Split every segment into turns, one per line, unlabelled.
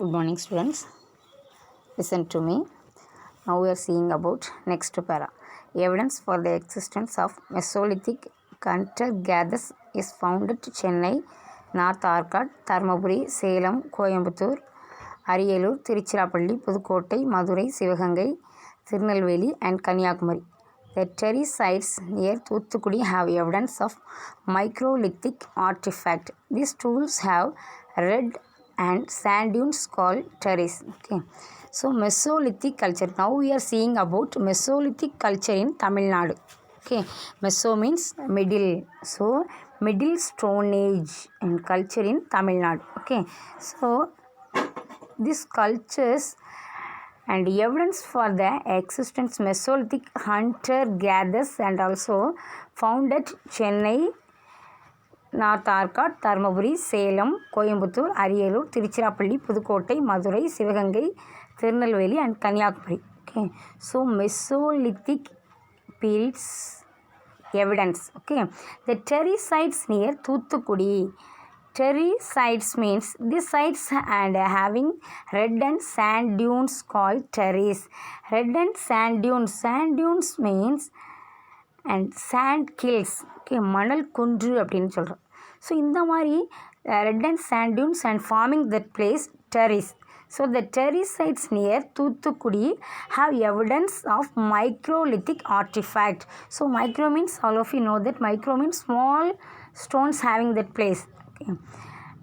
Good morning, students. Listen to me. Now we are seeing about next para. Evidence for the existence of Mesolithic hunter-gatherers is found at Chennai, North Arcot, Tharmapuri, Salem, Coimbatore, Ariyalur, Tiruchirappalli, Pudukkottai, Madurai, Sivagangai, Tirunelveli, and Kanyakumari. The terry sites near Thuthukudi have evidence of microlithic artifact. These tools have red and sand dunes called terrace. Okay. So Mesolithic culture. Now we are seeing about Mesolithic culture in Tamil Nadu. Okay. Meso means middle. So middle Stone Age and culture in Tamil Nadu. Okay. So these cultures and evidence for the existence Mesolithic hunter-gatherers and also found at Chennai, North Arcot, Tharmapuri, Salem, Coimbatore, Ariyalur, Tiruchirappalli, Pudukkottai, Madurai, Sivagangai, Tirunelveli, and Kanyakumari. Okay, so Mesolithic periods evidence. Okay, the terry sites near Thuthukudi. Terry sites means these sites and having red and sand dunes called terrace. Red and sand dunes. Sand dunes means and sand kills. Okay, மணல் குன்று அப்படின்னு சொல்கிறோம். So இந்த மாதிரி red and sand dunes and forming that place terrace. So the terrace sites near Thuthukudi have evidence of microlithic artifact. So micro means all of you know that micro means small stones having that place. Okay.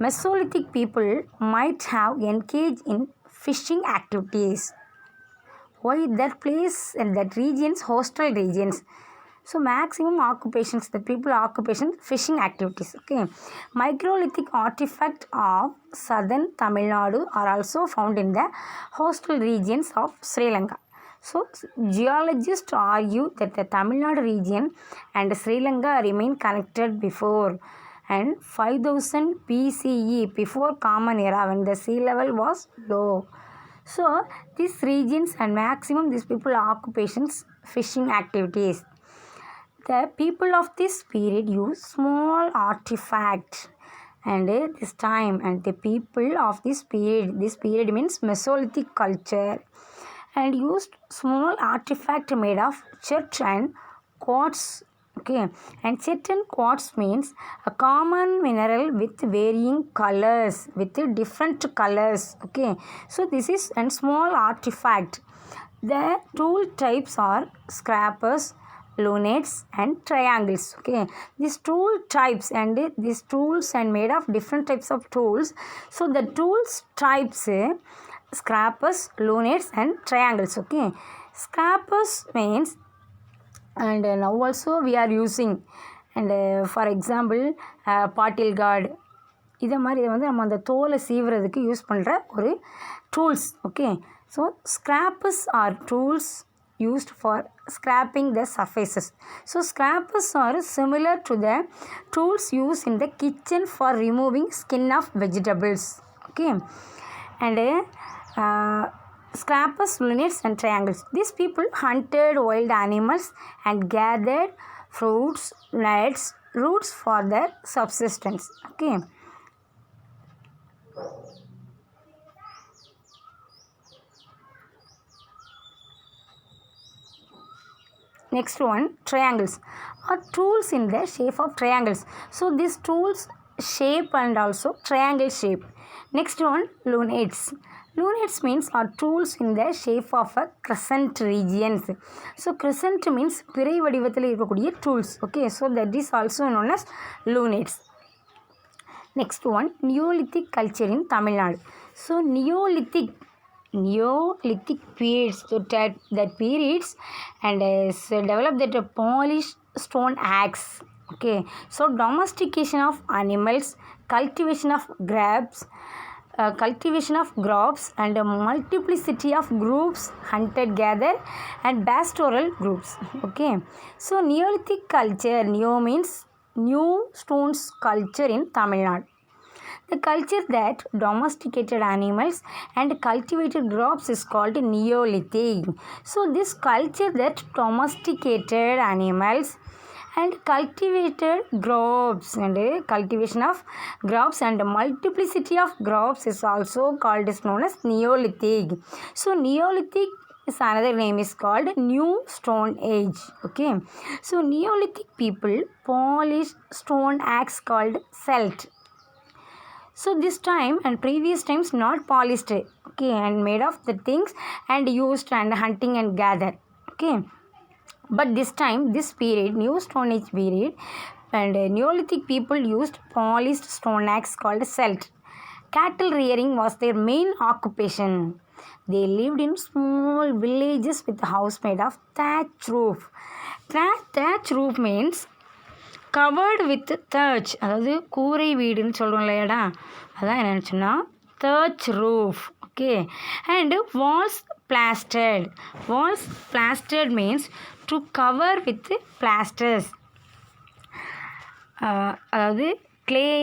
Mesolithic people might have engaged in fishing activities. Why that place and that regions, coastal regions. So maximum occupations, the people occupation, fishing activities. Okay. Microlithic artifact of southern Tamil Nadu are also found in the coastal regions of Sri Lanka. So geologists argue that the Tamil Nadu region and Sri Lanka remain connected before and 5000 BCE, before Common Era, when the sea level was low. So these regions and maximum these people occupations, fishing activities. The people of this period use small artifacts and this time and the people of this period means Mesolithic culture and used small artifact made of chert and quartz. Okay, and chert and quartz means a common mineral with varying colors, with different colors. Okay, so this is a small artifact. The tool types are scrapers, lunettes, and triangles. Okay, these tool types and these tools and made of different types of tools. So the tools types scrapers, lunettes, and triangles. Okay, scrapers means and now also we are using and for example bottle card இதை மாதிரி இதை வந்து நம்ம அந்த தோலை சீவுறதுக்கு use பண்ணுற ஒரு tools. Okay, so scrapers are tools used for scraping the surfaces. So scrapers are similar to the tools used in the kitchen for removing skin of vegetables. Okay, and scrapers, lunettes, and triangles. These people hunted wild animals and gathered fruits, nuts, roots for their subsistence. Okay. Next one, triangles are tools in the shape of triangles. So these tools shape and also triangle shape. Next one, lunettes. Lunettes means are tools in the shape of a crescent regions. So crescent means பிறை வடிவத்தில் இருக்கக்கூடிய tools. Okay, so that is also known as lunettes. Next one, Neolithic culture in Tamil Nadu. So Neolithic periods, so that periods and developed that polished stone axe. Okay, so domestication of animals, cultivation of crops and a multiplicity of groups, hunted gather and pastoral groups. Okay, so Neolithic culture, neo means new stones culture in Tamil Nadu. The culture that domesticated animals and cultivated crops is called Neolithic. So this culture that domesticated animals and cultivated crops, and cultivation of crops and multiplicity of crops is also called is known as Neolithic. So Neolithic is another name is called New Stone Age. Okay, so Neolithic people polished stone axe called celt. So this time and previous times not polished, okay, and made of the things and used and hunting and gather, okay. But this time, this period, New Stone Age period, and Neolithic people used polished stone axe called celt. Cattle rearing was their main occupation. They lived in small villages with a house made of thatch roof. Thatch roof means covered with thatch, அதாவது கூரை வீடுன்னு சொல்கிறோம் இல்லையாடா, அதான் என்னென்னு சொன்னால் thatch roof, okay. And walls plastered means to cover with plasters, அதாவது clay